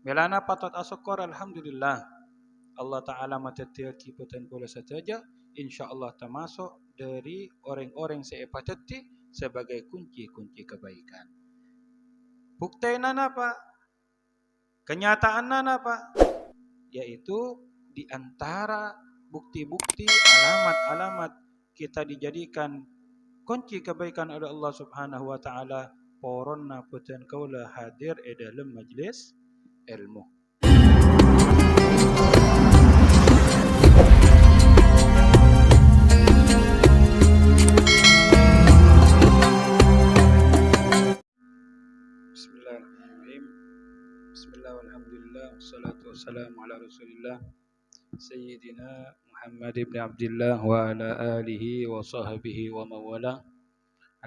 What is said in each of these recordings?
Melana patot asokor alhamdulillah. Allah Ta'ala matatiaki putan pula saja. InsyaAllah termasuk dari orang-orang seepatati sebagai kunci-kunci kebaikan. Bukti nana apa? Kenyataan nana apa? Yaitu di antara bukti-bukti, alamat-alamat kita dijadikan kunci kebaikan oleh Allah Subhanahu wa taala, poronna putan kaula hadir dalam majlis ilmu. Bismillahirrahmanirrahim. Bismillah walhamdulillah wassalatu wassalamu ala Rasulillah Sayyidina Muhammad ibn Abdullah wa ala alihi wa sahbihi wa mawala.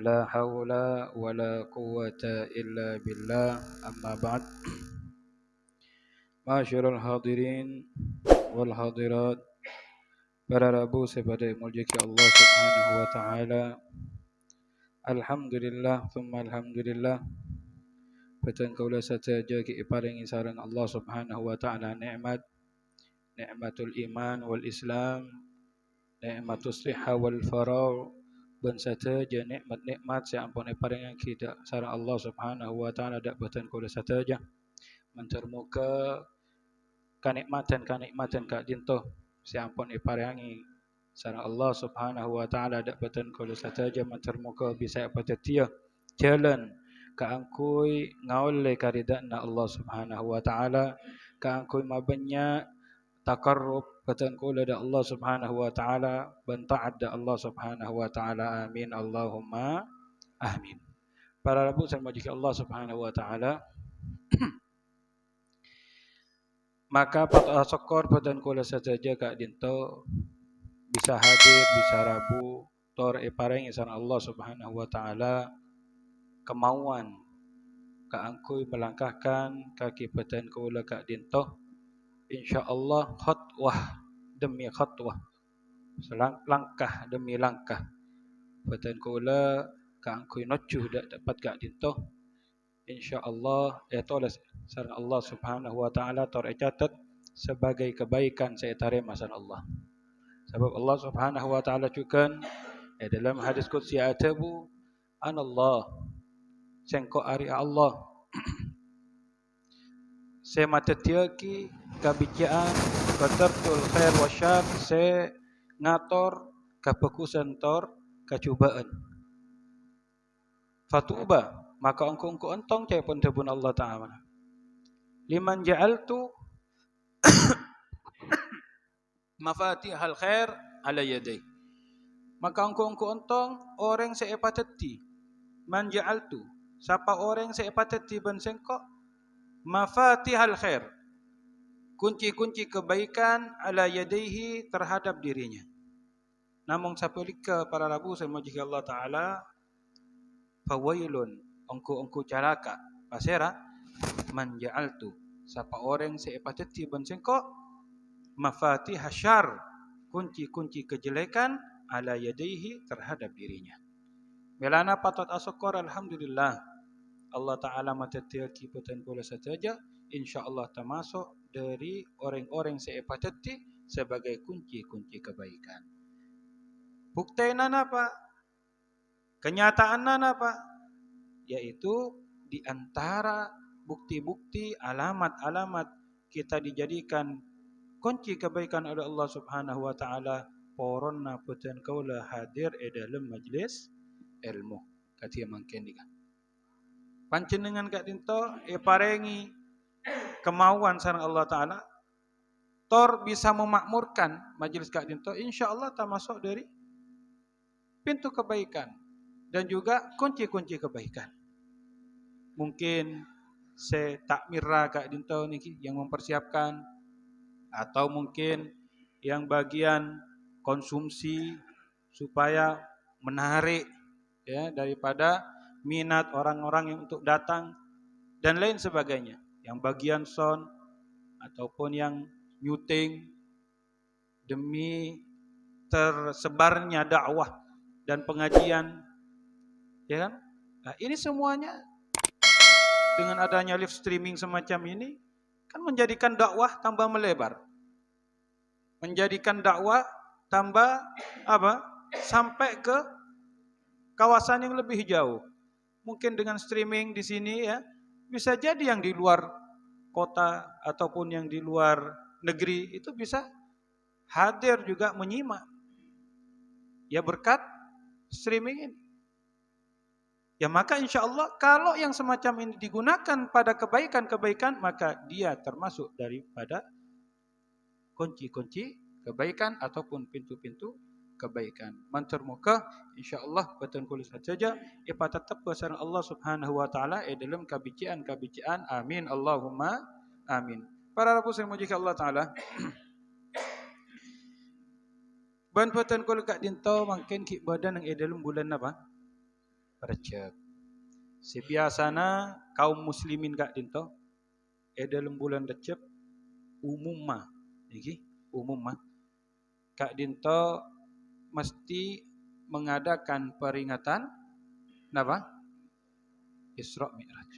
La hawla wa la quwwata illa billah. Amma ba'd. Ma'asyiral hadirin wal hadirat, para rabu sepada muljaki Allah Subhanahu wa taala. Alhamdulillah thumma alhamdulillah. Betul kaula saja ki paringi sareng Allah Subhanahu wa taala nikmatul iman wal Islam, nikmatul siha wal faragh, ben saja nikmat-nikmat yang ampun paringi kita sareng Allah Subhanahu wa taala dak betul kaula saja mentermuka kanikmatan kak dinto yang ampun paringi sareng Allah Subhanahu wa taala dak betul kaula saja mentermuka bisa patetia jalan kaangkui ngaule karidana Allah Subhanahu wa taala, kaangkui mabanya takarrub betul kula da Allah Subhanahu wa taala, bentaat da Allah Subhanahu wa taala. Amin Allahumma amin. Para rabu sama jika Allah Subhanahu wa taala maka pada sokor betul kula saja kak dinto bisa hadir bisa rabu tor pareng isan Allah Subhanahu wa taala kemauan kaangkui melangkahkan kaki peten kula kak dintoh insyaallah khatwah demi khatwah langkah demi langkah peten kula kaangkui nocuh dak dapat kak dintoh insyaallah tolas sareng Allah Subhanahu wa taala tor catat sebagai kebaikan saya tarima san Allah. Sebab Allah Subhanahu wa taala cukan dalam hadis qudsi atabu anallah sengko ari Allah saya matatiaki kabijian qadartul khair wa syar saya ngator kapekusan tor kacubaan fatuba maka engkau entong cai pun tebun Allah taala liman ja'altu mafatihal khair ala yaday maka engkau entong orang saya patati man ja'altu siapa orang saya patati ban sengko mafatihal khair kunci-kunci kebaikan ala yadaihi terhadap dirinya. Namun sapulika para rabu sama jika Allah taala fawailun engku calaka pasera man ja'altu siapa orang saya patati ban sengko mafatihah syar kunci-kunci kejelekan ala yadaihi terhadap dirinya. Melana patot asokor alhamdulillah Allah Ta'ala matatiaki putan pula saja insyaallah termasuk dari orang-orang seepatati sebagai kunci-kunci kebaikan. Bukti nana apa? Kenyataan nana apa? Yaitu di antara bukti-bukti alamat-alamat kita dijadikan kunci kebaikan oleh Allah Subhanahu wa taala poronna putan kaula hadir dalam majlis ilmu katia mangken dikan panjenengan kak dinto parengi kemauan sareng Allah taala tor bisa memakmurkan majelis kak dinto insyaallah termasuk dari pintu kebaikan dan juga kunci-kunci kebaikan. Mungkin se takmira kak dinto niki yang mempersiapkan atau mungkin yang bagian konsumsi supaya menarik ya daripada minat orang-orang yang untuk datang dan lain sebagainya. Yang bagian sound ataupun yang muting demi tersebarnya dakwah dan pengajian, ya kan? Nah, ini semuanya dengan adanya live streaming semacam ini kan menjadikan dakwah tambah melebar. Menjadikan dakwah tambah apa? Sampai ke kawasan yang lebih jauh. Mungkin dengan streaming di sini ya, bisa jadi yang di luar kota ataupun yang di luar negeri itu bisa hadir juga menyimak. Ya berkat streaming ini. Ya maka insya Allah kalau yang semacam ini digunakan pada kebaikan-kebaikan, maka dia termasuk daripada kunci-kunci kebaikan ataupun pintu-pintu kebaikan. Mantur muka insyaallah betul kulis saja ipa tetap bersama Allah Subhanahu wa taala dalam kabician-kabician. Amin Allahumma amin. Para rabu sing muji Allah taala. Ban betul kulis kak dinto mungkin ki badan yang dalam bulan apa? Rajab. Sebiasana kaum muslimin kak dinto dalam bulan Rajab umum mah iki umum mah kak dinto mesti mengadakan peringatan apa? Isra Mi'raj.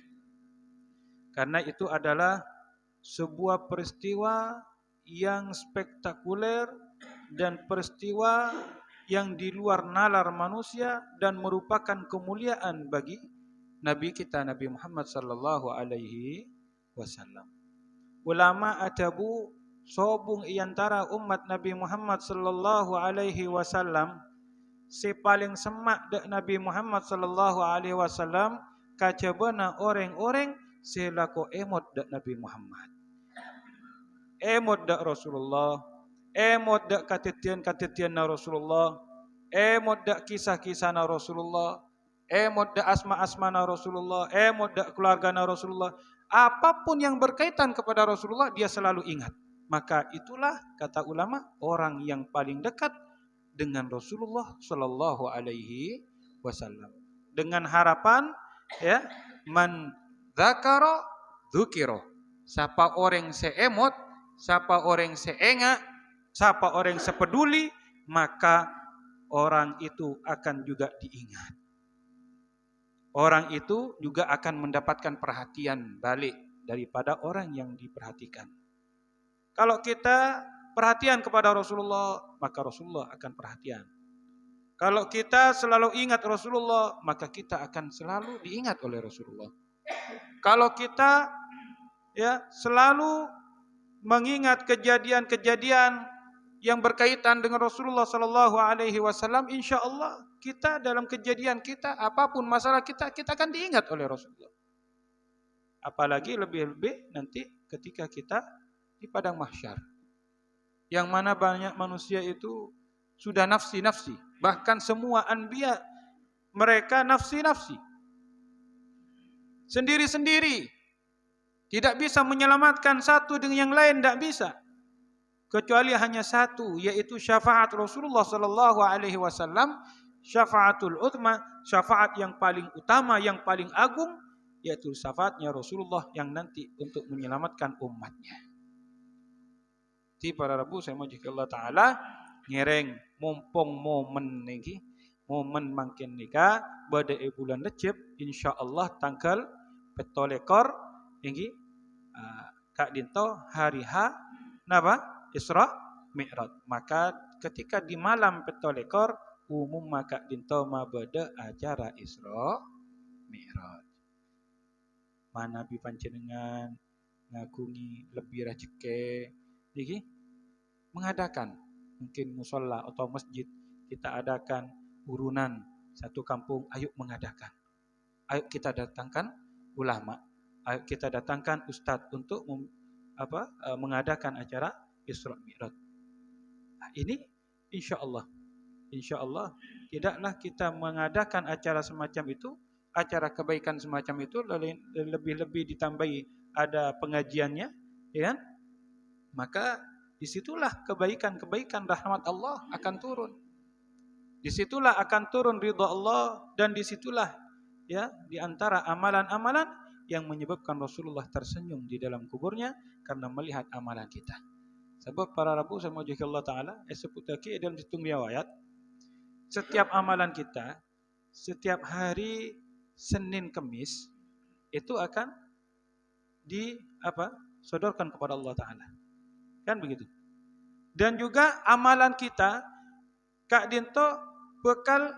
Karena itu adalah sebuah peristiwa yang spektakuler dan peristiwa yang di luar nalar manusia dan merupakan kemuliaan bagi Nabi kita Nabi Muhammad sallallahu alaihi wasallam. Ulama adabu sobung iantara umat Nabi Muhammad sallallahu alaihi wasallam si paling semak dek Nabi Muhammad sallallahu alaihi wasallam kacabana orang-orang selako emot dek Nabi Muhammad. Emot dek Rasulullah, emot dek katetian na Rasulullah, emot dek kisah-kisah na Rasulullah, emot dek asma-asma na Rasulullah, emot dek keluarga na Rasulullah. Apapun yang berkaitan kepada Rasulullah dia selalu ingat. Maka itulah kata ulama orang yang paling dekat dengan Rasulullah sallallahu alaihi wasallam. Dengan harapan ya man dzakara dzukira. Siapa orang seemot, siapa orang seenga, siapa orang sepeduli, maka orang itu akan juga diingat. Orang itu juga akan mendapatkan perhatian balik daripada orang yang diperhatikan. Kalau kita perhatian kepada Rasulullah, maka Rasulullah akan perhatian. Kalau kita selalu ingat Rasulullah, maka kita akan selalu diingat oleh Rasulullah. Kalau kita ya selalu mengingat kejadian-kejadian yang berkaitan dengan Rasulullah sallallahu alaihi wasallam, insyaallah kita dalam kejadian kita apapun masalah kita akan diingat oleh Rasulullah. Apalagi lebih-lebih nanti ketika kita di padang mahsyar. Yang mana banyak manusia itu sudah nafsi-nafsi, bahkan semua anbiya mereka nafsi-nafsi. Sendiri-sendiri. Tidak bisa menyelamatkan satu dengan yang lain, tidak bisa. Kecuali hanya satu, yaitu syafaat Rasulullah sallallahu alaihi wasallam, syafaatul uzma, syafaat yang paling utama, yang paling agung, yaitu syafaatnya Rasulullah yang nanti untuk menyelamatkan umatnya. Di para rabu saya muji Allah taala ngereng mumpung momen niki, momen mangkin nika pada bulan Rajab insyaallah tanggal 17 niki kak dinto hari H napa? Isra Mi'raj. Maka ketika di malam 17 umum maka dinto mabada acara Isra Mi'raj. Mana bi panjenengan ngagungi lebih rezeki niki mengadakan mungkin musola atau masjid kita adakan urunan satu kampung, ayo mengadakan. Ayo kita datangkan ulama, ayo kita datangkan ustadz untuk mengadakan acara Isra Mi'raj. Nah, ini insyaallah tidaklah kita mengadakan acara semacam itu, acara kebaikan semacam itu lebih-lebih ditambahi ada pengajiannya, ya kan? Maka disitulah kebaikan-kebaikan rahmat Allah akan turun. Disitulah akan turun ridha Allah dan disitulah ya di antara amalan-amalan yang menyebabkan Rasulullah tersenyum di dalam kuburnya karena melihat amalan kita. Sebab para rabu sama Allah Ta'ala seputaki dalam situng riwayat setiap amalan kita setiap hari Senin Kemis itu akan sodorkan kepada Allah Ta'ala. Kan begitu. Dan juga amalan kita, Kak Dinto bekal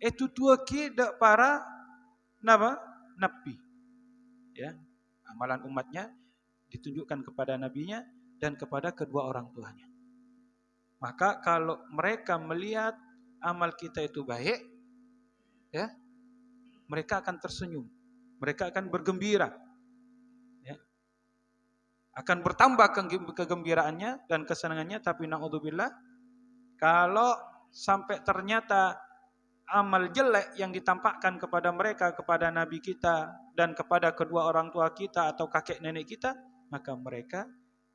itu tuaki dek para nabi. Ya, amalan umatnya ditunjukkan kepada nabinya dan kepada kedua orang tuanya. Maka kalau mereka melihat amal kita itu baik, ya, mereka akan tersenyum, mereka akan bergembira, ya, akan bertambah kegembiraannya dan kesenangannya. Tapi naudzubillah, kalau sampai ternyata amal jelek yang ditampakkan kepada mereka, kepada nabi kita dan kepada kedua orang tua kita atau kakek nenek kita, maka mereka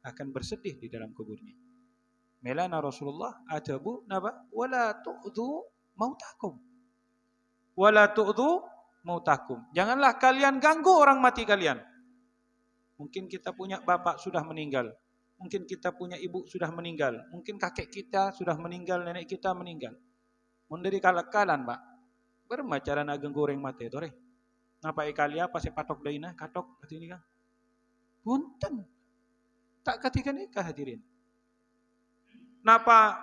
akan bersedih di dalam kuburnya. Melana Rasulullah ajabu naba wala tu'dhu mautakum. Wala tu'dhu mautakum. Janganlah kalian ganggu orang mati kalian. Mungkin kita punya bapak sudah meninggal. Mungkin kita punya ibu sudah meninggal. Mungkin kakek kita sudah meninggal, nenek kita meninggal. Mun dari kalak-kalan, Pak. Bermacaran ageng goreng mati itu, ngapa ikalia pas patok daina katok katini kan. Punten. Tak ketika nikah hadirin. Napa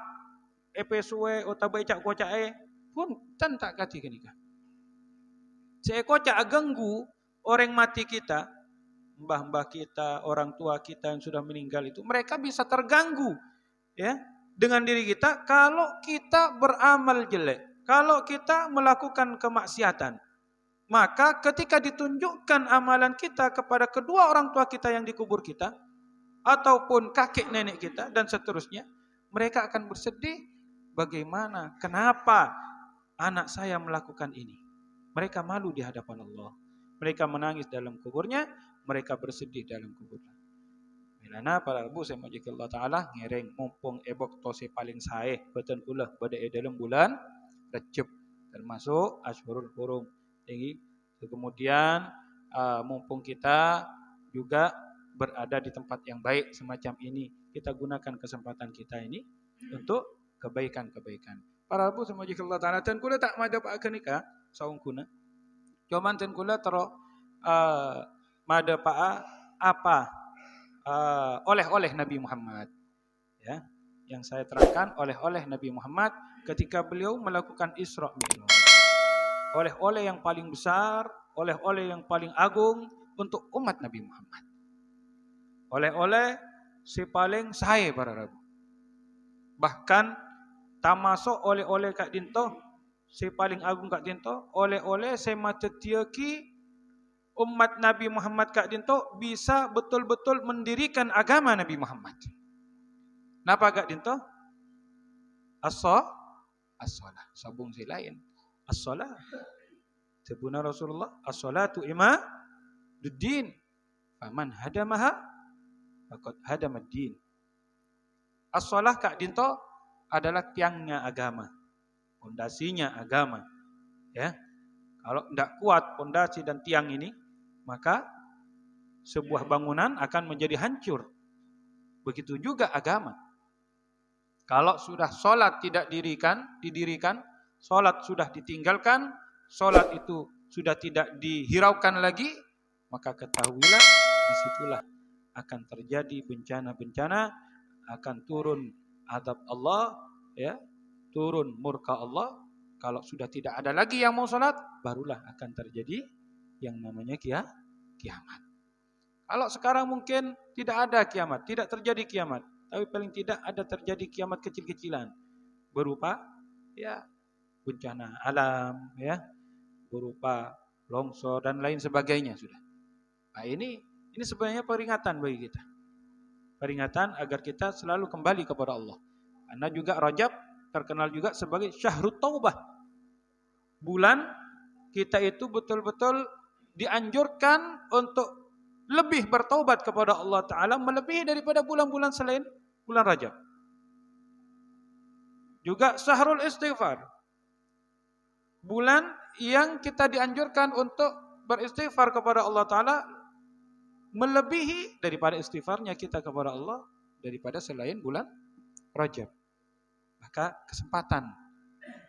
epesue otabai cak kocae pun tak kati kenika. Seekocak ganggu orang mati kita, mbah-mbah kita, orang tua kita yang sudah meninggal itu, mereka bisa terganggu, ya, dengan diri kita kalau kita beramal jelek, kalau kita melakukan kemaksiatan. Maka ketika ditunjukkan amalan kita kepada kedua orang tua kita yang dikubur kita, ataupun kakek nenek kita dan seterusnya, mereka akan bersedih, bagaimana, kenapa anak saya melakukan ini. Mereka malu di hadapan Allah. Mereka menangis dalam kuburnya, mereka bersedih dalam kuburnya. Milana para ibu saya majik Allah Ta'ala, ngereng mumpung ebok tose paling sae, betul kula pada dalam bulan Rejab, termasuk Ashurul Hurum. Jadi kemudian mumpung kita juga berada di tempat yang baik semacam ini, kita gunakan kesempatan kita ini untuk kebaikan-kebaikan. Para ibu semoga Allah Ta'ala dan kula tak madap akan nikah saung kuna. Cuman dan kula tero madap apa oleh-oleh Nabi Muhammad. Ya, yang saya terangkan oleh-oleh Nabi Muhammad ketika beliau melakukan Isra Mi'raj. Oleh-oleh yang paling besar, oleh-oleh yang paling agung untuk umat Nabi Muhammad. Oleh-oleh si paling sae para rabu. Bahkan termasuk oleh-oleh Kak Dinto, si paling agung Kak Dinto, oleh-oleh saya matetiaki umat Nabi Muhammad Kak Dinto bisa betul-betul mendirikan agama Nabi Muhammad. Napa Kak Dinto? As-shalah, sabung si lain. As-shalah. Sebuna Rasulullah, as-shalatu imaduddin. Faman hadamaha faqad hadamad din. As-shalah Kak Dinto adalah tiangnya agama, pondasinya agama. Ya, kalau tidak kuat pondasi dan tiang ini, maka sebuah bangunan akan menjadi hancur. Begitu juga agama. Kalau sudah sholat tidak didirikan, sholat sudah ditinggalkan, sholat itu sudah tidak dihiraukan lagi, maka ketahuilah disitulah akan terjadi bencana-bencana, akan turun azab Allah, ya, turun murka Allah. Kalau sudah tidak ada lagi yang mau sholat, barulah akan terjadi yang namanya kiamat. Kalau sekarang mungkin tidak ada kiamat, tidak terjadi kiamat, tapi paling tidak ada terjadi kiamat kecil-kecilan berupa ya bencana alam, ya, berupa longsor dan lain sebagainya sudah. Nah, ini sebenarnya peringatan bagi kita. Peringatan agar kita selalu kembali kepada Allah. Karena juga Rajab terkenal juga sebagai Syahrut Taubah. Bulan kita itu betul-betul dianjurkan untuk lebih bertaubat kepada Allah Ta'ala melebihi daripada bulan-bulan selain bulan Rajab. Juga Syahrul Istighfar. Bulan yang kita dianjurkan untuk beristighfar kepada Allah Ta'ala melebihi daripada istighfarnya kita kepada Allah daripada selain bulan Rajab. Maka kesempatan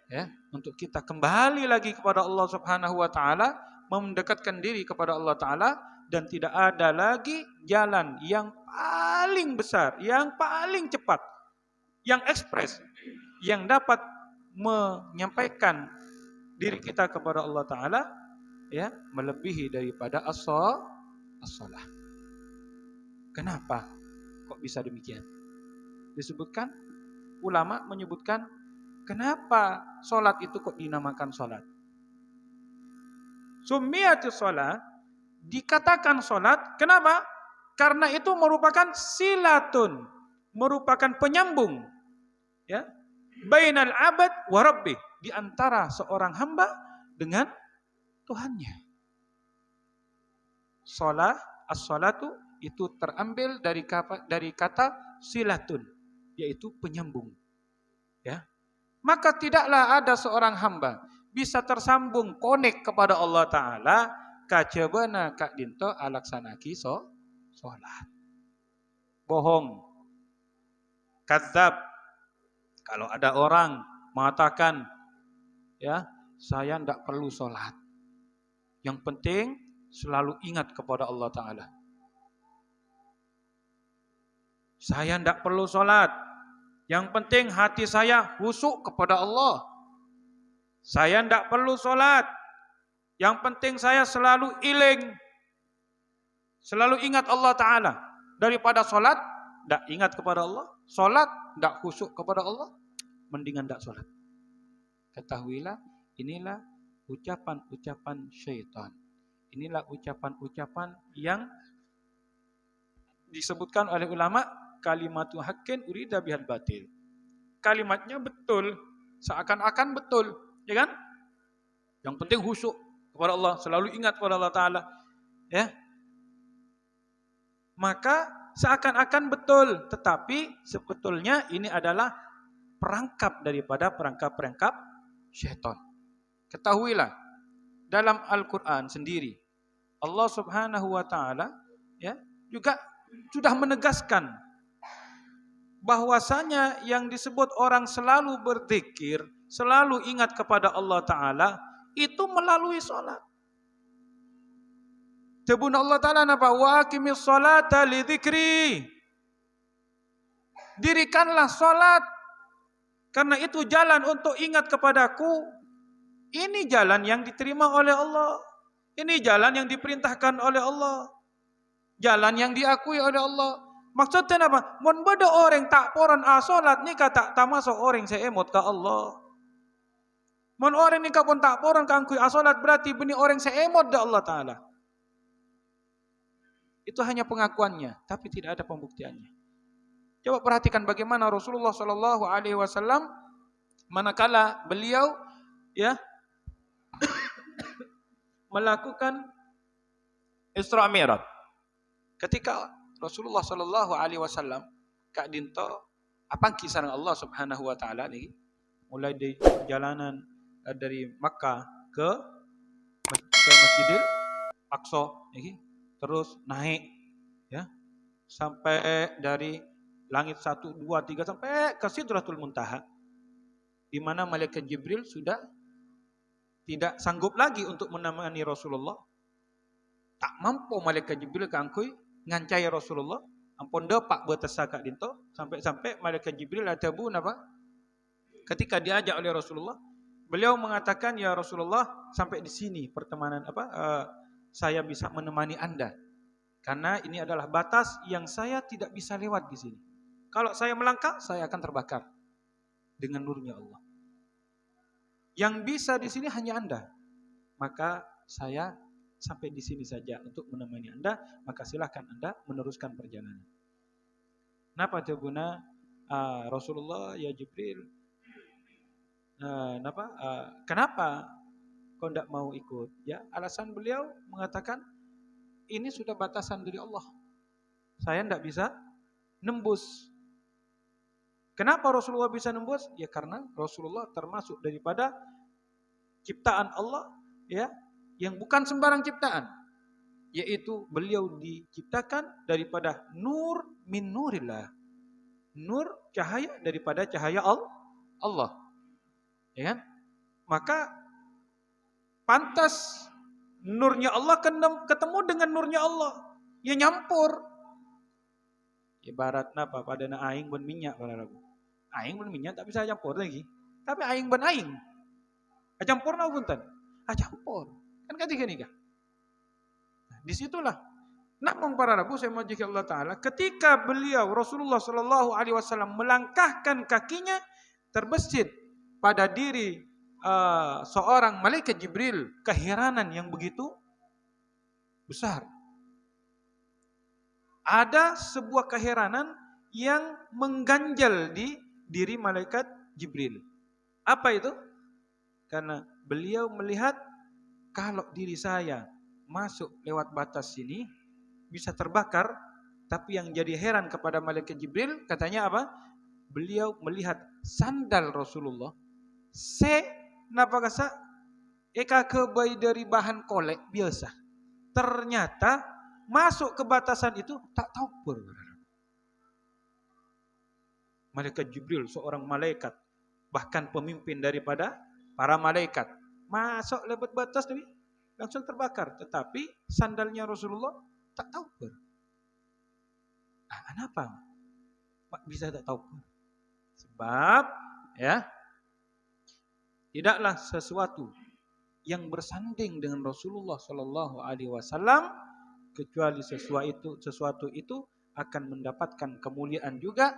ya untuk kita kembali lagi kepada Allah Subhanahu wa taala, mendekatkan diri kepada Allah Ta'ala, dan tidak ada lagi jalan yang paling besar, yang paling cepat, yang ekspres, yang dapat menyampaikan diri kita kepada Allah Ta'ala, ya, melebihi daripada as-salah. Kenapa kok bisa demikian? Disebutkan, ulama menyebutkan, kenapa solat itu kok dinamakan solat? Summiyatus solat, dikatakan solat, kenapa? Karena itu merupakan silatun, merupakan penyambung, ya, bainal abad wa rabbih, di antara seorang hamba dengan Tuhannya. As-salatu itu terambil dari kata silatun, yaitu penyambung. Ya. Maka tidaklah ada seorang hamba bisa tersambung konek kepada Allah Ta'ala kacabana kak dinto alaksanaki sholat. Bohong. Kadzab. Kalau ada orang mengatakan, ya, saya tidak perlu sholat, yang penting selalu ingat kepada Allah Ta'ala. Saya tidak perlu sholat, yang penting hati saya khusyuk kepada Allah. Saya tidak perlu sholat, yang penting saya selalu iling, selalu ingat Allah Ta'ala. Daripada sholat, tidak ingat kepada Allah. Sholat, tidak khusyuk kepada Allah, mendingan tidak sholat. Ketahuilah, inilah ucapan-ucapan syaitan. Inilah ucapan-ucapan yang disebutkan oleh ulama, kalimatu haqqin urida bihal batil. Kalimatnya betul, seakan-akan betul, ya kan? Yang penting khusyuk kepada Allah, selalu ingat kepada Allah Ta'ala, ya. Maka seakan-akan betul, tetapi sebetulnya ini adalah perangkap daripada perangkap-perangkap syaitan. Ketahuilah, dalam Al-Quran sendiri, Allah Subhanahu wa Ta'ala, ya, juga sudah menegaskan bahwasanya yang disebut orang selalu berzikir, selalu ingat kepada Allah Ta'ala, itu melalui sholat. Sebut Allah Ta'ala napa? Wa aqimis sholata li dzikri. Dirikanlah sholat, karena itu jalan untuk ingat kepadaku. Ini jalan yang diterima oleh Allah. Ini jalan yang diperintahkan oleh Allah. Jalan yang diakui oleh Allah. Maksudnya apa? Mun beda orang tak poran solat ni kata tak masuk orang seemot ke Allah. Mun orang ni pun tak poran kangkui solat berarti benih orang seemot ke Allah Ta'ala. Itu hanya pengakuannya, tapi tidak ada pembuktiannya. Coba perhatikan bagaimana Rasulullah Shallallahu Alaihi Wasallam manakala beliau, ya, melakukan Isra Mi'raj. Ketika Rasulullah Shallallahu Alaihi Wasallam kak dinto apa kisah Allah Subhanahu Wa Taala nih, mulai dari perjalanan dari Makkah ke Masjidil Aqsa, nih, terus naik, ya, sampai dari langit 1, 2, 3 sampai ke Sidratul Muntaha, di mana malaikat Jibril sudah tidak sanggup lagi untuk menemani Rasulullah. Tak mampu malaikat Jibril kangkui ngancai Rasulullah, ampun depak bertesakak dinto, sampai malaikat Jibril atabu napa? Ketika diajak oleh Rasulullah, beliau mengatakan, ya Rasulullah, sampai di sini pertemanan saya bisa menemani Anda. Karena ini adalah batas yang saya tidak bisa lewat di sini. Kalau saya melangkah, saya akan terbakar dengan nurnya Allah. Yang bisa di sini hanya Anda. Maka saya sampai di sini saja untuk menemani Anda, maka silahkan Anda meneruskan perjalanan. Kenapa jawabuna Rasulullah, ya Jibril, kenapa kau tidak mau ikut? Ya, alasan beliau mengatakan, ini sudah batasan dari Allah. Saya tidak bisa nembus. Kenapa Rasulullah bisa nembus? Ya karena Rasulullah termasuk daripada ciptaan Allah, ya, yang bukan sembarang ciptaan, yaitu beliau diciptakan daripada nur min nurillah, nur cahaya daripada cahaya Allah, ya kan? Maka pantas Nurnya Allah ketemu dengan nurnya Allah. Ya nyampur. Ibaratnya apa? Pada aing ben minyak para rabu. Aing ben minyak tak bisa campur lagi. Tapi aing ben aing. Campurna punten. Campur. Kan ketiga nih kah? Nah, disitulah. Namun para rabu saya majikan Allah Ta'ala. Ketika beliau Rasulullah Sallallahu Alaihi Wasallam melangkahkan kakinya terbesit pada diri seorang malaikat Jibril keheranan yang begitu besar. Ada sebuah keheranan yang mengganjal di diri malaikat Jibril. Apa itu? Karena beliau melihat kalau diri saya masuk lewat batas sini bisa terbakar, tapi yang jadi heran kepada malaikat Jibril katanya apa? Beliau melihat sandal Rasulullah napakasa eka kebai dari bahan kolek biasa. Ternyata masuk ke batasan itu tak tahu pun. Malaikat Jibril seorang malaikat, bahkan pemimpin daripada para malaikat, masuk lewat batas ini langsung terbakar. Tetapi sandalnya Rasulullah tak tahu pun. Kenapa? Bisa tak tahu pun? Sebab ya tidaklah sesuatu yang bersanding dengan Rasulullah Sallallahu Alaihi Wasallam kecuali sesuatu itu akan mendapatkan kemuliaan juga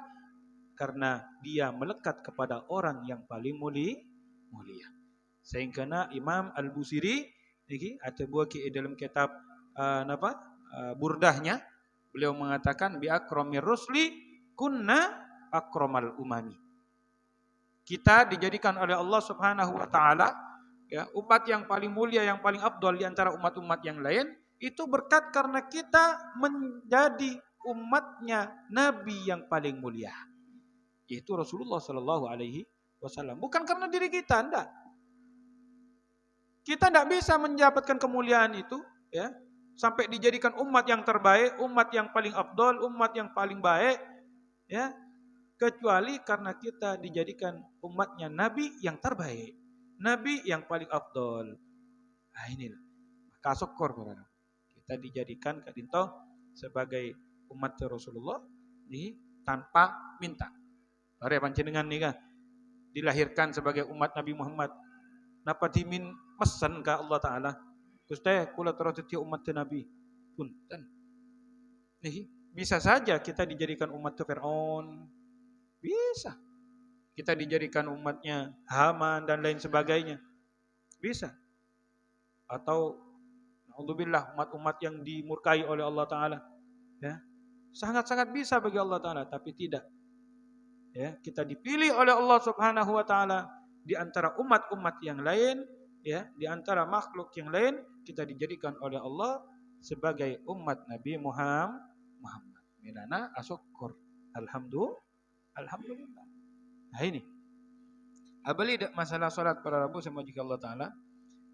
karena dia melekat kepada orang yang paling mulia. Sehingga Imam Al-Busiri ini ada buah dalam kitab burdahnya beliau mengatakan bi akramir rusli kunna akramal umami. Kita dijadikan oleh Allah Subhanahu wa taala ya, umat yang paling mulia, yang paling afdal di antara umat-umat yang lain itu berkat karena kita menjadi umatnya Nabi yang paling mulia. Yaitu Rasulullah sallallahu alaihi wasallam. Bukan karena diri kita, enggak. Kita enggak bisa mendapatkan kemuliaan itu ya, sampai dijadikan umat yang terbaik, umat yang paling afdal, umat yang paling baik ya, kecuali karena kita dijadikan umatnya Nabi yang terbaik, Nabi yang paling afdol. Nah inilah maka syukur kita dijadikan kadinto sebagai umat Rasulullah ini tanpa minta. Are panjenengan nih kan dilahirkan sebagai umat Nabi Muhammad. Napa dimin mesen ka Allah Taala? Gusti kula terus dadi umat Nabi. Punten. Nih bisa saja kita dijadikan umat Firaun. Bisa. Kita dijadikan umatnya Haman dan lain sebagainya. Bisa. Atau naudzubillah umat-umat yang dimurkai oleh Allah Ta'ala. Ya. Sangat-sangat bisa bagi Allah Ta'ala. Tapi tidak. Ya, kita dipilih oleh Allah Subhanahu Wa Ta'ala. Di antara umat-umat yang lain. Ya, di antara makhluk yang lain. Kita dijadikan oleh Allah sebagai umat Nabi Muhammad. Milana asyukur. Alhamdulillah. Nah ini. Abali masalah salat para Rabu sama jika Allah Ta'ala.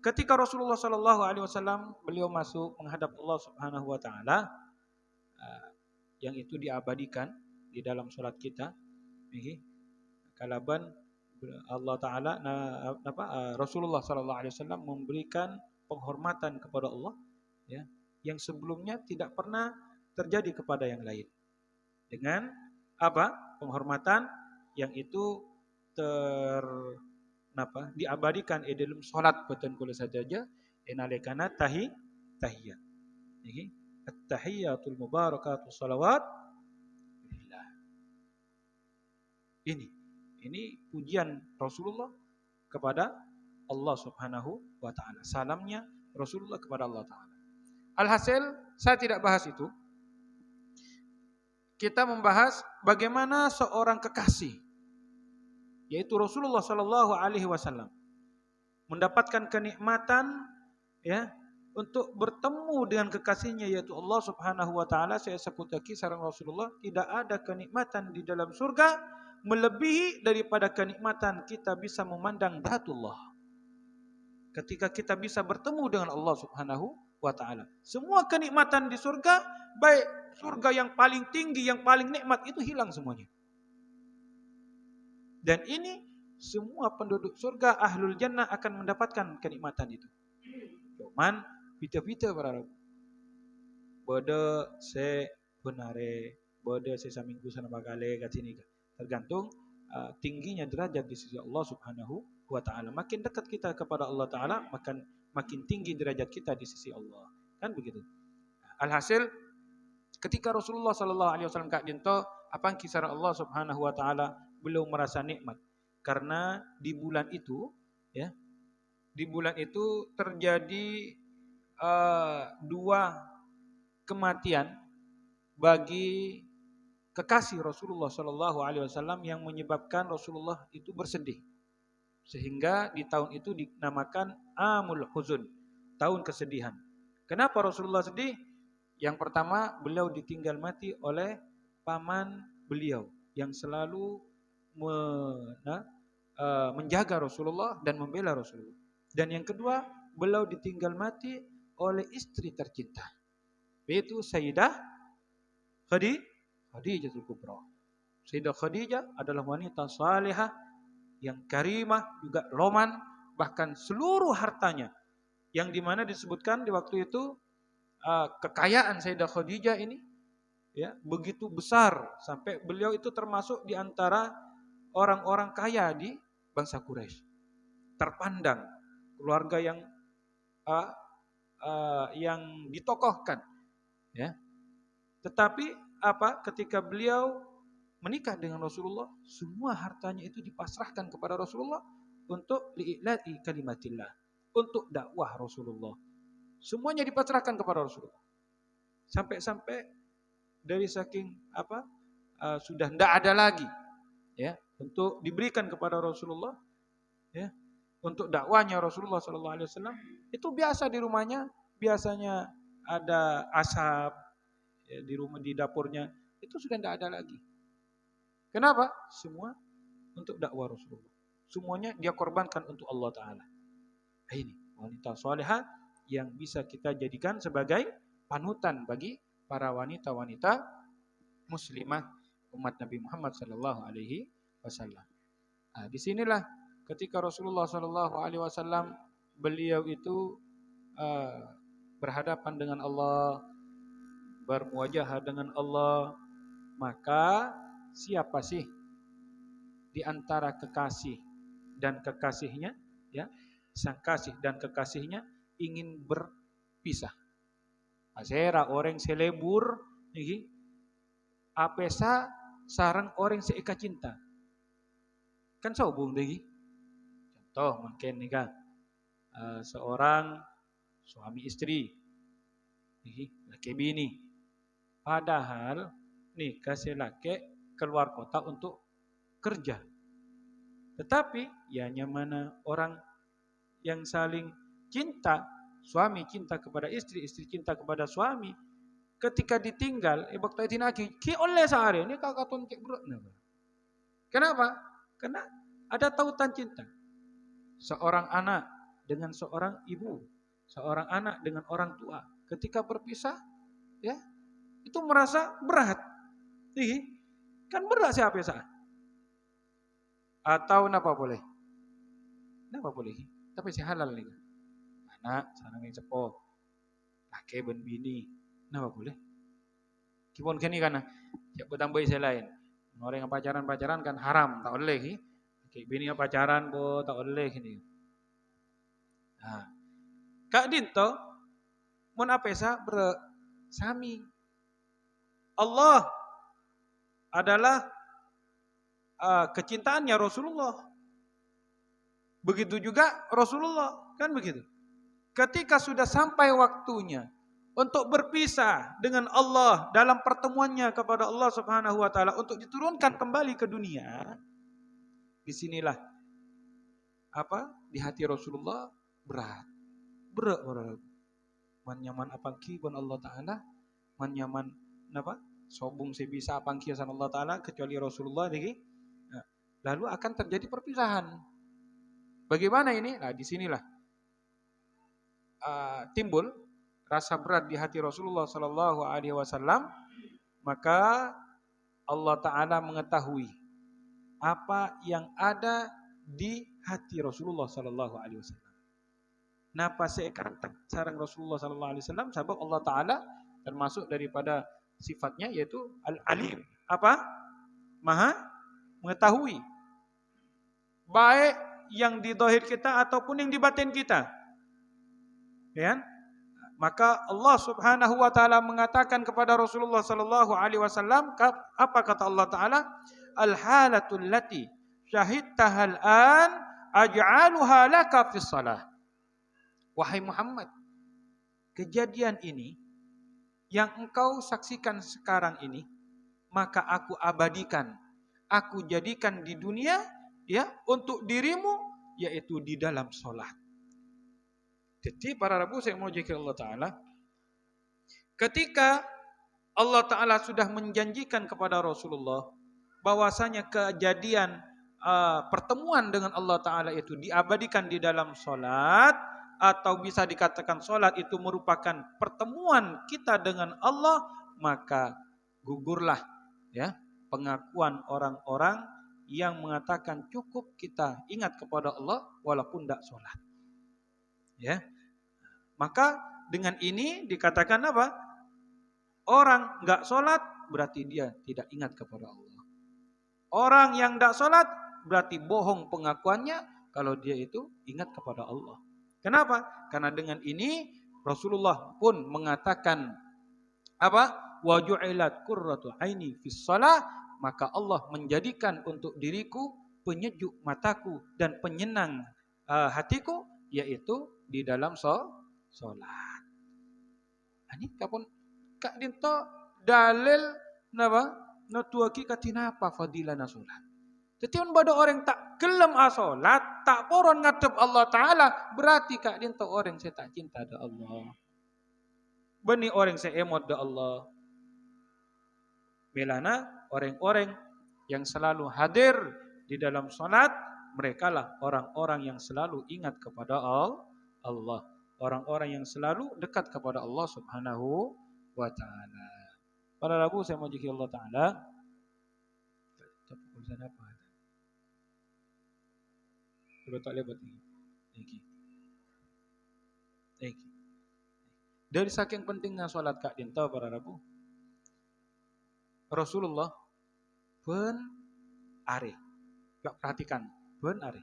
Ketika Rasulullah Sallallahu Alaihi Wasallam beliau masuk menghadap Allah Subhanahu Wa Ta'ala. Yang itu diabadikan di dalam salat kita. Kalaban Allah Ta'ala Rasulullah Sallallahu Alaihi Wasallam memberikan penghormatan kepada Allah. Ya, yang sebelumnya tidak pernah terjadi kepada yang lain. Dengan apa? Penghormatan yang itu diabadikan di dalam salat beten kula saja enalekana tahiyat. Niki at-tahiyatul mubarakatus salawat billah. Ini pujian Rasulullah kepada Allah Subhanahu wa taala. Salamnya Rasulullah kepada Allah taala. Alhasil saya tidak bahas itu. Kita membahas bagaimana seorang kekasih yaitu Rasulullah Sallallahu Alaihi Wasallam mendapatkan kenikmatan ya untuk bertemu dengan kekasihnya yaitu Allah Subhanahu Wa Taala. Saya sebut lagi sareng Rasulullah tidak ada kenikmatan di dalam surga melebihi daripada kenikmatan kita bisa memandang Zatullah. Ketika kita bisa bertemu dengan Allah Subhanahu Wa Taala, semua kenikmatan di surga baik surga yang paling tinggi yang paling nikmat itu hilang semuanya. Dan ini semua penduduk surga ahlul jannah akan mendapatkan kenikmatan itu. Cuman Pita-pita para bode se benare, bode se saminggu sana bagale kat sini. Tergantung tingginya derajat di sisi Allah Subhanahu wa taala. Makin dekat kita kepada Allah taala, makin tinggi derajat kita di sisi Allah. Kan begitu. Alhasil ketika Rasulullah sallallahu alaihi wasallam kak dinto apa kisah Allah Subhanahu wa taala belum merasa nikmat. Karena di bulan itu ya, di bulan itu terjadi dua kematian bagi kekasih Rasulullah sallallahu alaihi wasallam yang menyebabkan Rasulullah itu bersedih. Sehingga di tahun itu dinamakan Amul Huzun, tahun kesedihan. Kenapa Rasulullah sedih? Yang pertama, beliau ditinggal mati oleh paman beliau yang selalu menjaga Rasulullah dan membela Rasulullah. Dan yang kedua, beliau ditinggal mati oleh istri tercinta, yaitu Sayyidah Khadijah Kubra. Sayyidah Khadijah adalah wanita salihah yang karimah, juga loman, bahkan seluruh hartanya yang dimana disebutkan di waktu itu kekayaan Sayyidah Khadijah ini ya begitu besar sampai beliau itu termasuk di antara orang-orang kaya di bangsa Quraisy. Terpandang keluarga yang ditokohkan ya. Tetapi ketika beliau menikah dengan Rasulullah, semua hartanya itu dipasrahkan kepada Rasulullah untuk li'ila'i kalimatillah, untuk dakwah Rasulullah. Semuanya dipasrahkan kepada Rasulullah. Sampai-sampai dari saking sudah tidak ada lagi ya untuk diberikan kepada Rasulullah ya, untuk dakwahnya Rasulullah sallallahu alaihi wasallam. Itu biasa di rumahnya, biasanya ada asap ya, di dapurnya, itu sudah tidak ada lagi. Kenapa? Semua untuk dakwah Rasulullah. Semuanya dia korbankan untuk Allah Ta'ala. Ini wanita salihah yang bisa kita jadikan sebagai panutan bagi para wanita-wanita muslimah umat Nabi Muhammad sallallahu alaihi wasallam. Disinilah ketika Rasulullah sallallahu alaihi wasallam beliau itu berhadapan dengan Allah, bermuajahah dengan Allah, maka siapa sih di antara kekasih dan kekasihnya ya, sang kasih dan kekasihnya ingin berpisah. Asera orang selebur iki apesa sarang orang seeka cinta. Kan sobung deh. Contoh mungkin nih kan seorang suami istri laki bini. Padahal nikah si laki keluar kota untuk kerja. Tetapi ya mana orang yang saling cinta, suami cinta kepada istri, istri cinta kepada suami, ketika ditinggal, bakta itinaki, ki oleh sehari ini kakak tontek bro. Kenapa? Karena ada tautan cinta. Seorang anak dengan seorang ibu, seorang anak dengan orang tua, ketika berpisah, ya itu merasa berat. Kan berat siapa sah? Atau napa boleh? Napa boleh? Tapi si halal nih. Anak sarang yang sepo, laki ben bini, napa boleh? Kipon kini kan, siapa tambah istilah lain. Orang yang pacaran kan haram, tak boleh. Kayak bini yang pacaran bo tak boleh ini. Nah, Kak Dinto, mon apesa bersami. Allah adalah kecintaannya Rasulullah. Begitu juga Rasulullah, kan begitu. Ketika sudah sampai waktunya untuk berpisah dengan Allah dalam pertemuannya kepada Allah Subhanahu wa taala untuk diturunkan kembali ke dunia, disinilah di hati Rasulullah berat. Man nyaman apangki pun Allah taala, man nyaman sobung sebisa apangki san Allah taala kecuali Rasulullah lagi. Nah, lalu akan terjadi perpisahan. Bagaimana ini? Nah, disinilah timbul rasa berat di hati Rasulullah Sallallahu Alaihi Wasallam. Maka Allah Taala mengetahui apa yang ada di hati Rasulullah Sallallahu Alaihi Wasallam. napa seekar sareng Rasulullah sallallahu alaihi wasallam sabab Allah taala termasuk daripada sifatnya yaitu al-alim. Apa? Maha mengetahui. Baik yang di zahir kita ataupun yang di batin kita. Ya. Maka Allah Subhanahu wa taala mengatakan kepada Rasulullah sallallahu alaihi wasallam, apa kata Allah taala? Al-halatul lati syahidtaha al-an aj'aluha laka fi shalah. Wahai Muhammad, kejadian ini yang engkau saksikan sekarang ini, maka aku abadikan, aku jadikan di dunia ya untuk dirimu, yaitu di dalam sholat. Jadi para Rabu saya mau jika Allah Ta'ala, ketika Allah Ta'ala sudah menjanjikan kepada Rasulullah bahwasanya kejadian pertemuan dengan Allah Ta'ala itu diabadikan di dalam sholat, atau bisa dikatakan sholat itu merupakan pertemuan kita dengan Allah, maka gugurlah ya pengakuan orang-orang yang mengatakan cukup kita ingat kepada Allah walaupun tidak sholat. Ya, maka dengan ini dikatakan apa? Orang nggak sholat berarti dia tidak ingat kepada Allah. Orang yang tidak sholat berarti bohong pengakuannya kalau dia itu ingat kepada Allah. Kenapa? Karena dengan ini Rasulullah pun mengatakan apa? Wa ju'ilat qurratu aini fis shalah, maka Allah menjadikan untuk diriku penyejuk mataku dan penyenang hatiku, yaitu di dalam sholat. Ini kapun kak dinto dalil napa? Natuaki katinapa fadilana sholat. Jadi pada orang tak gelem asolat, tak poron ngadep Allah Ta'ala, berarti kak dinto orang saya tak cinta ada Allah. Beni orang saya emot da Allah. Melana orang-orang yang selalu hadir di dalam salat, mereka lah orang-orang yang selalu ingat kepada Allah. Orang-orang yang selalu dekat kepada Allah Subhanahu wa Ta'ala. Para Rabu saya mau jiki Allah Ta'ala. Apa? Sudah tak lebat ini. Dari saking pentingnya salat kak dinto para Rabu, Rasulullah ben are. Gak perhatikan, ben are.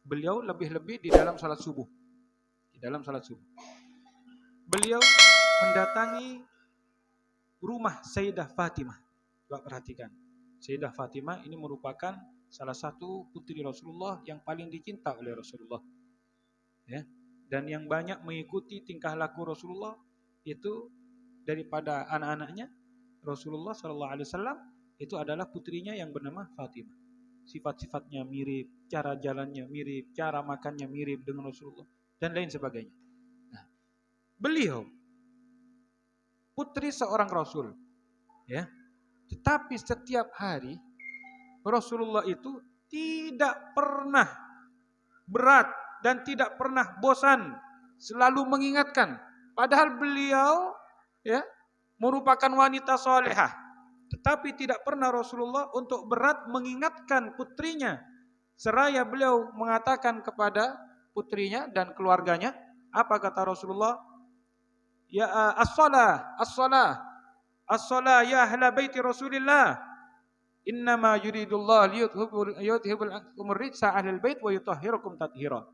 Beliau lebih-lebih di dalam salat subuh. Di dalam salat subuh. Beliau mendatangi rumah Sayyidah Fatimah. Gak perhatikan. Sayyidah Fatimah ini merupakan salah satu putri Rasulullah yang paling dicinta oleh Rasulullah. Ya. Dan yang banyak mengikuti tingkah laku Rasulullah itu daripada anak-anaknya, Rasulullah Sallallahu Alaihi Wasallam itu adalah putrinya yang bernama Fatimah. Sifat-sifatnya mirip, cara jalannya mirip, cara makannya mirip dengan Rasulullah dan lain sebagainya. Nah, beliau putri seorang Rasul, ya. Tetapi setiap hari Rasulullah itu tidak pernah berat dan tidak pernah bosan, selalu mengingatkan. Padahal beliau ya merupakan wanita solehah, tetapi tidak pernah Rasulullah untuk berat mengingatkan putrinya. Seraya beliau mengatakan kepada putrinya dan keluarganya, apa kata Rasulullah? Ya as-salah, as-salah, as-salah ya ahla baiti Rasulillah. Innama yuridullah liyudhhibul ankum rijsa ahlal bait wa yutahhirakum tathira.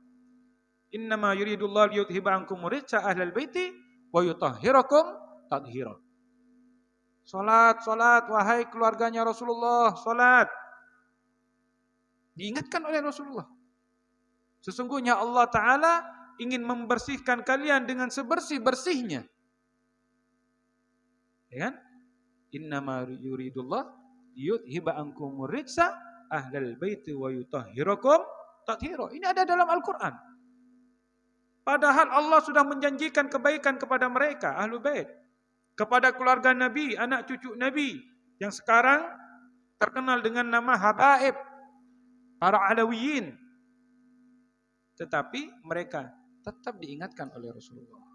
Innama yuridullah liyudhhiba ankum rijsa ahlal baiti wa yutahhirakum tathira. Salat, salat wahai keluarganya Rasulullah, salat. Diingatkan oleh Rasulullah. Sesungguhnya Allah Ta'ala ingin membersihkan kalian dengan sebersih-bersihnya. Ya kan? Innama yuridullah yudhiba ankum rijsa ahlal baiti wa yutahhirakum tathira. Ini ada dalam Al-Qur'an. Padahal Allah sudah menjanjikan kebaikan kepada mereka, Ahlul Bait. Kepada keluarga Nabi, anak cucu Nabi yang sekarang terkenal dengan nama Habaib, para Alawiyin. Tetapi mereka tetap diingatkan oleh Rasulullah.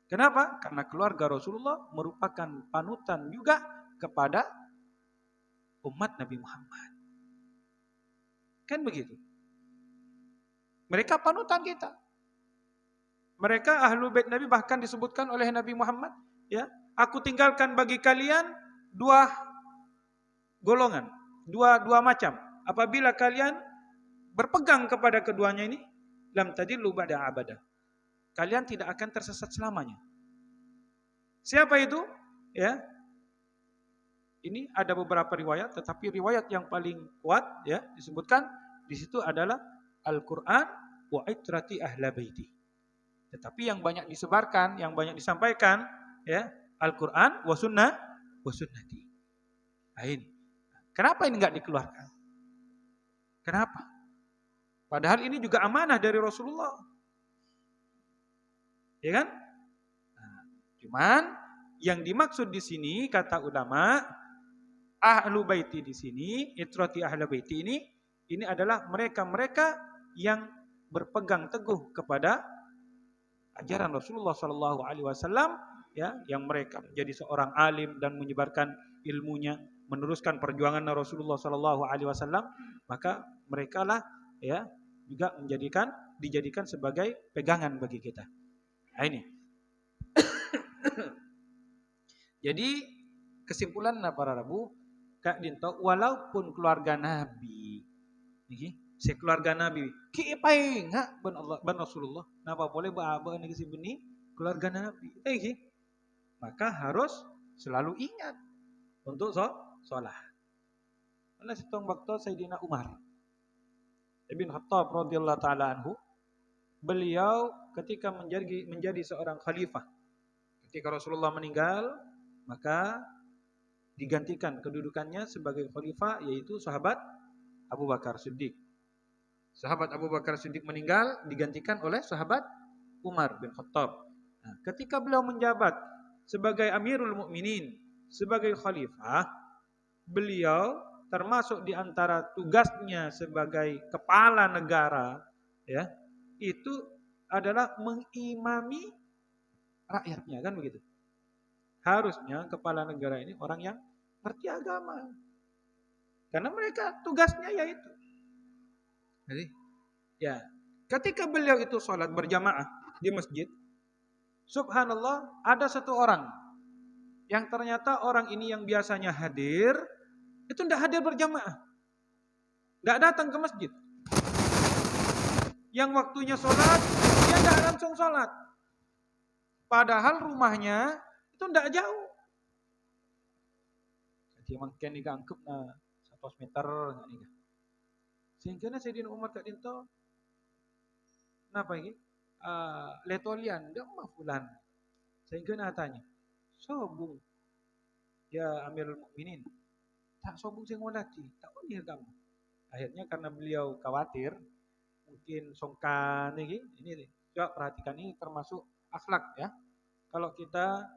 Kenapa? Karena keluarga Rasulullah merupakan panutan juga kepada umat Nabi Muhammad. Kan begitu. Mereka panutan kita. Mereka Ahlul Bait Nabi bahkan disebutkan oleh Nabi Muhammad, ya, aku tinggalkan bagi kalian dua golongan, dua macam. Apabila kalian berpegang kepada keduanya ini, lam tadillu ba'da abada. Kalian tidak akan tersesat selamanya. Siapa itu? Ya. Ini ada beberapa riwayat, tetapi riwayat yang paling kuat, ya, disebutkan di situ adalah Al-Qur'an wa itrati ahla baiti. Tetapi yang banyak disebarkan, yang banyak disampaikan, ya, Al-Qur'an wa sunnati. Nah, ini. Kenapa ini enggak dikeluarkan? Kenapa? Padahal ini juga amanah dari Rasulullah. Ya kan? Nah, cuman yang dimaksud di sini kata ulama, ahlu baiti di sini, itrati ahlu baiti ini adalah mereka-mereka yang berpegang teguh kepada ajaran Rasulullah sallallahu alaihi wasallam, ya, yang mereka menjadi seorang alim dan menyebarkan ilmunya, meneruskan perjuangan Rasulullah sallallahu alaihi wasallam, maka merekalah, ya, juga dijadikan sebagai pegangan bagi kita. Nah, ini. Jadi kesimpulan para Rabu, Kak Dinto, walaupun keluarga Nabi, sekeluarga Nabi, kipaing ha ban Rasulullah, napa boleh baaba ni si beni keluarga Nabi, maka harus selalu ingat untuk sholat. Karena setong waktu Sayyidina Umar Ibn Khattab radhiyallahu taala anhu, beliau ketika menjadi seorang khalifah, ketika Rasulullah meninggal, maka digantikan kedudukannya sebagai khalifah, yaitu sahabat Abu Bakar Siddiq. Sahabat Abu Bakar Siddiq meninggal, digantikan oleh sahabat Umar bin Khattab. Nah, ketika beliau menjabat sebagai Amirul Mukminin, sebagai khalifah, beliau termasuk di antara tugasnya sebagai kepala negara, ya, itu adalah mengimami rakyatnya, kan begitu. Harusnya kepala negara ini orang yang ngerti agama. Karena mereka tugasnya yaitu. Jadi, ya, ketika beliau itu sholat berjamaah di masjid, subhanallah, ada satu orang yang ternyata orang ini yang biasanya hadir, itu tidak hadir berjamaah. Tidak datang ke masjid. Yang waktunya sholat, dia tidak langsung sholat. Padahal rumahnya itu tidak jauh. Jadi mungkin digangkep 100 meter. Sehingga Sayyidina Umar Kak Dinto, kenapa ini? Letolian, dia mafulan. Sehingga tanya, sobung, ya Amirul Mukminin, tak sobung sing walati, tak unir kamu. Akhirnya karena beliau khawatir, mungkin songkan ini coba perhatikan, ini termasuk akhlak, ya. Kalau kita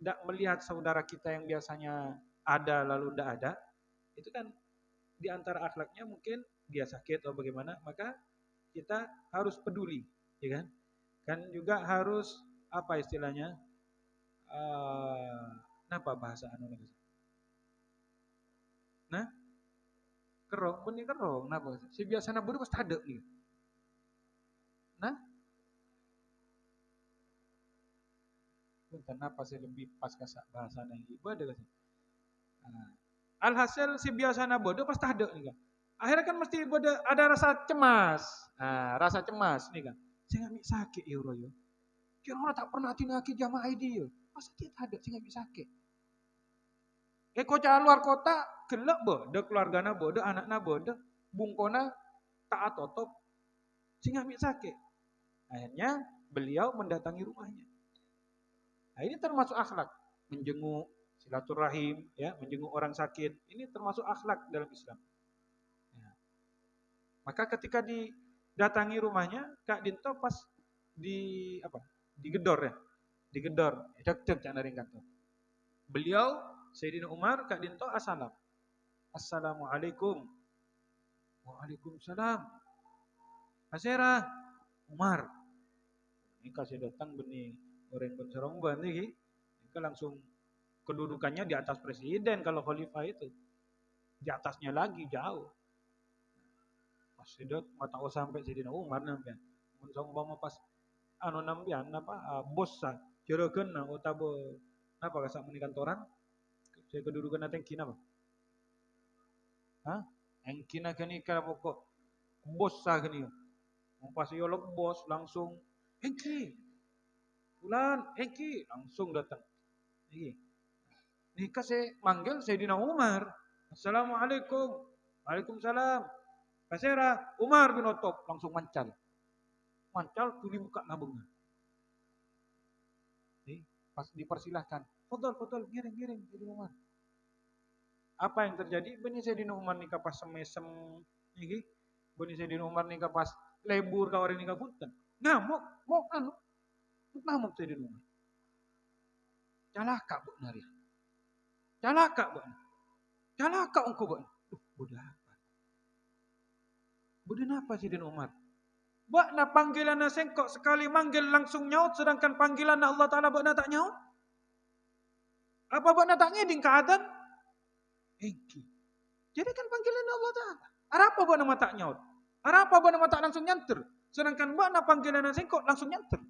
tidak melihat saudara kita yang biasanya ada lalu tidak ada, itu kan di antara akhlaknya mungkin dia sakit atau bagaimana, maka kita harus peduli, ya kan? Kan juga harus apa istilahnya? Apa bahasa Indonesia? Nah, kerong, benih kerong, napa? Si biasanya bodoh pasti ada nih. Nah, kenapa sih lebih pas kasak bahasa lagi? Bodoh kan? Alhasil si biasanya bodoh pasti ada nih kan. Akhirnya kan mesti bodoh ada rasa cemas. Nah, rasa cemas nih kan. Saya nggak bisa sakit ya Royo. Kira tak pernah tinaki jamaah ID yo. Masa tidak ada sih nggak bisa sakit. Kocak luar kota gelap bodoh, keluargana bodoh, anaknya bodoh, bungkona taat totop, sih nggak bisa sakit. Akhirnya beliau mendatangi rumahnya. Nah, ini termasuk akhlak, menjenguk, silaturahim, ya, menjenguk orang sakit. Ini termasuk akhlak dalam Islam. Ya. Maka ketika didatangi rumahnya, Kak Dinto pas digedor ya, digedor, dek cak kantor. Beliau Sayyidina Umar, Kak Dinto assalam. Assalamualaikum. Waalaikumsalam. Asera Umar. Ini kasih datang benih orang pencerong nih, ini langsung kedudukannya di atas presiden kalau khalifah itu. Di atasnya lagi jauh. Pas sedot mata sampai Sayyidina Umar namanya. Mun saumpama pas anu nambian apa bos sa jeurekeun na utabe napa kasak meni kantoran saya kedudukan na tengki napa? Hah? Engkina kenika pokok bos sa gini. Mau pas yolok bos langsung Engki, Bulan, Engki langsung datang. Iki. Nikah saya manggil Sayyidina Umar. Assalamualaikum. Waalaikumsalam. Kasera Umar bin Khattab langsung mancal. Mancal tuli buka nabungnya. Pas dipersilahkan. Fadal, giring Sayyidina Umar. Apa yang terjadi? Bani Sayyidina Umar nikah pas semesem iki. Bani Sayyidina Umar nikah pas lebur ka orang nikah punten. Ngamuk, mau anu. Ngamuk Sayyidina Umar. Calaka bu nari. Calaka bu. Calaka engkau bu. Bodoh apa? Bodoh apa Sayyidina Umar? Bak na panggilan na sengkok sekali manggil langsung nyaut sedangkan panggilan na Allah Ta'ala bak na tak nyaut? Apa bak na tak ngeding keadaan? Engki. Jadi kan panggilan Allah Ta'ala. Apa bak na tak nyaut? Apa bak na tak langsung nyanter? Sedangkan bak na panggilan na sengkok langsung nyanter.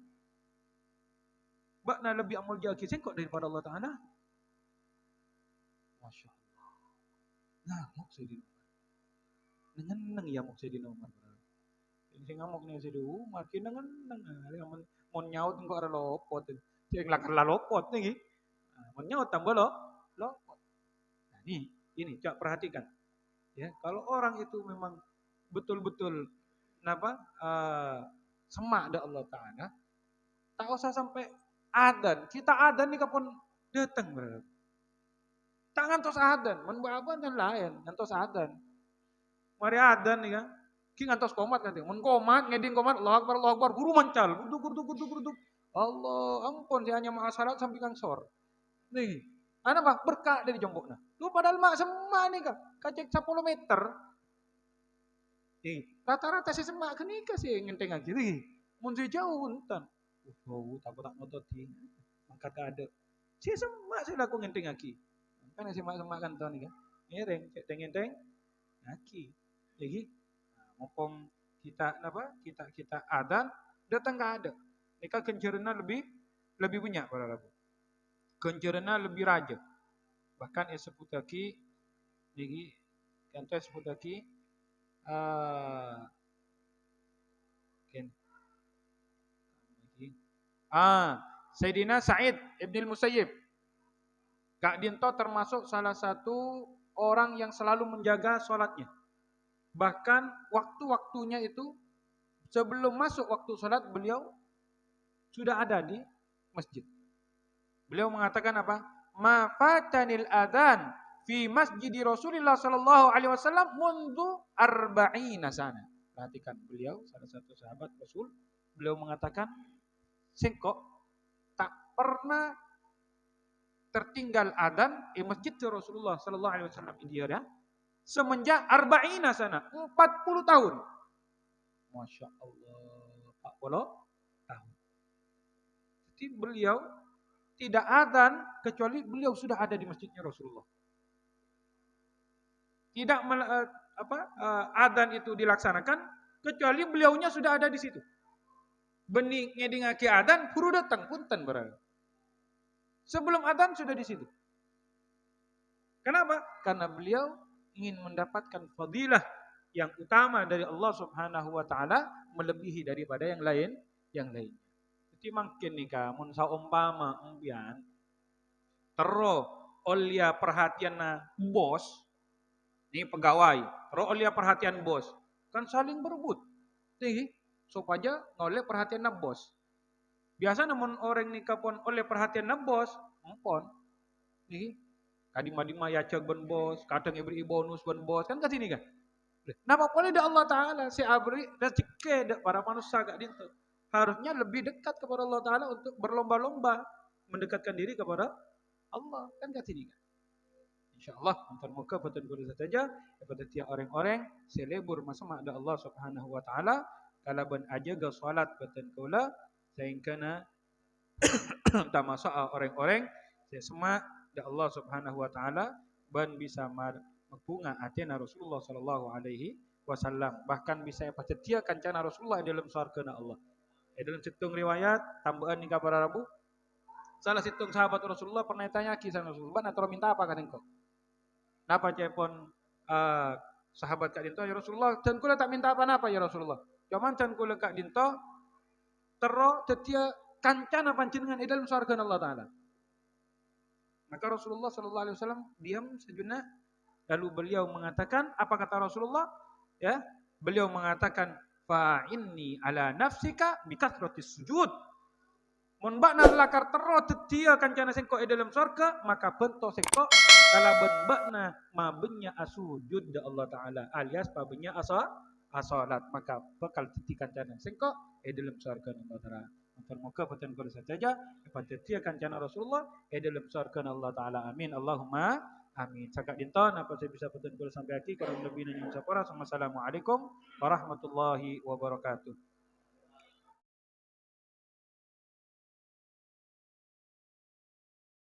Bak na lebih amal jaki sengkok daripada Allah Ta'ala. Masya Allah. Nah, mau Sayyidina Umar. Nengeneng ya mau Sayyidina Umar. Sing ngamuk nih Sayyidina Umar. Kina nengeneng. Mau nyaut engkau ada lopot. Sing lakar lalopot nih. Mau nyaut tambah lopot. Nah, ini coba perhatikan. Ya, kalau orang itu memang betul-betul semak ada Allah Ta'ala, tak usah sampai adan. Kita adan nih kapan datang berarti. Tak ngantos adan, menbaban dan lain, ngantos adan. Mari adan nih kan, ki ngantos komat kan, mun komat ngeding komat, Allah Akbar, guru mancal, guduk. Allah, ampun saya hanya masalah sampai kang sor. Nih, ana pak berkah dari jombokna. Lu padahal mak semak nih kak, kacek 10 meter. Rata-rata si semak kenika sih ngenteng lagi nih. Mun si jauh entan. Takut tak ngotot di angkat ada. Si semak sih laku ngenteng lagi. Kan si semak kan tahun kan. Ngereng, cek ngenteng lagi. Jadi ngopong kita adan datang nggak ada. Mereka kencerna lebih banyak para lagu. Kencerna lebih raja. Bahkan sebutaki jadi kan sebutaki Sayyidina Sa'id Ibn Musayyib. Kak Dinto termasuk salah satu orang yang selalu menjaga sholatnya. Bahkan waktu-waktunya itu sebelum masuk waktu sholat beliau sudah ada di masjid. Beliau mengatakan apa? Ma fatanil adhan fi masjid Rasulullah sallallahu alaihi wasallam mundu arba'ina sana. Perhatikan beliau salah satu sahabat Rasul, beliau mengatakan sengkok tak pernah tertinggal adzan di masjid Rasulullah sallallahu alaihi wasallam India ya. Semenjak arba'ina sana, 40 tahun. Masya Allah, 40 tahun. Jadi beliau tidak adzan kecuali beliau sudah ada di masjidnya Rasulullah. Tidak adzan itu dilaksanakan kecuali beliaunya sudah ada di situ. Benih ngedingaki adzan, puru datang punten berada. Sebelum adzan sudah di situ. Kenapa? Karena beliau ingin mendapatkan fadilah yang utama dari Allah Subhanahu wa taala melebihi daripada yang lain. Jadi mungkin nih mun saumpama umbian tero olia perhatian bos ini pegawai, tero olia perhatian bos kan saling berebut. Nih supaya ngoleh perhatian bos. Biasa namun orang nikah pun oleh perhatian bos, empon. Nih kadima-dima ya cek ben bos, kadang ibri bonus ben bos kan ke sini kan. Napa boleh da Allah Ta'ala si abri rezeki para manusia gak dintu. Harusnya lebih dekat kepada Allah Ta'ala untuk berlomba-lomba mendekatkan diri kepada Allah kan ke sini kan. InsyaAllah muka betul kulit saja kepada tiap orang-orang selebur masa ada Allah Subhanahu wa taala kalau ben aja ga salat betul kula sehingga tak masuk orang-orang semak da Allah Subhanahu wa taala ban bisa magbunga atina Rasulullah sallallahu alaihi wasallam. Bahkan bisa setia kancana Rasulullah dalam surga Allah. Dalam situng riwayat tambahan ni kabar Rabu. Salah situng sahabat Rasulullah pernah tanya kisah Rasulullah, "Atau minta apa kan engkau?" Napa cepon sahabat Kak Dinto, ya Rasulullah, dan kula tak minta apa-apa ya Rasulullah. Cuman dan kula Kak Dinto tero setia kancana panjenengan di dalam surga Allah Taala. Maka Rasulullah Sallallahu Alaihi Wasallam diam sejenak, lalu beliau mengatakan, apa kata Rasulullah? Ya, beliau mengatakan, "Fa'inni ala nafsika bikathratis sujud." Mun bakna lakar tero tetia kancana sengko dalam surga, maka bento sengko kala ben bakna mabenya asujud da Allah Taala alias mabenya asalat, maka bakal teti kancana sengko dalam surga Allah Taala. Moga paten kula saja tetia kancana Rasulullah dalam surga Allah Taala. Amin. Allahumma amin. Cakap dinton apa saya bisa paten kula sampai aki kurang lebih nanya sapora. Assalamualaikum warahmatullahi wabarakatuh.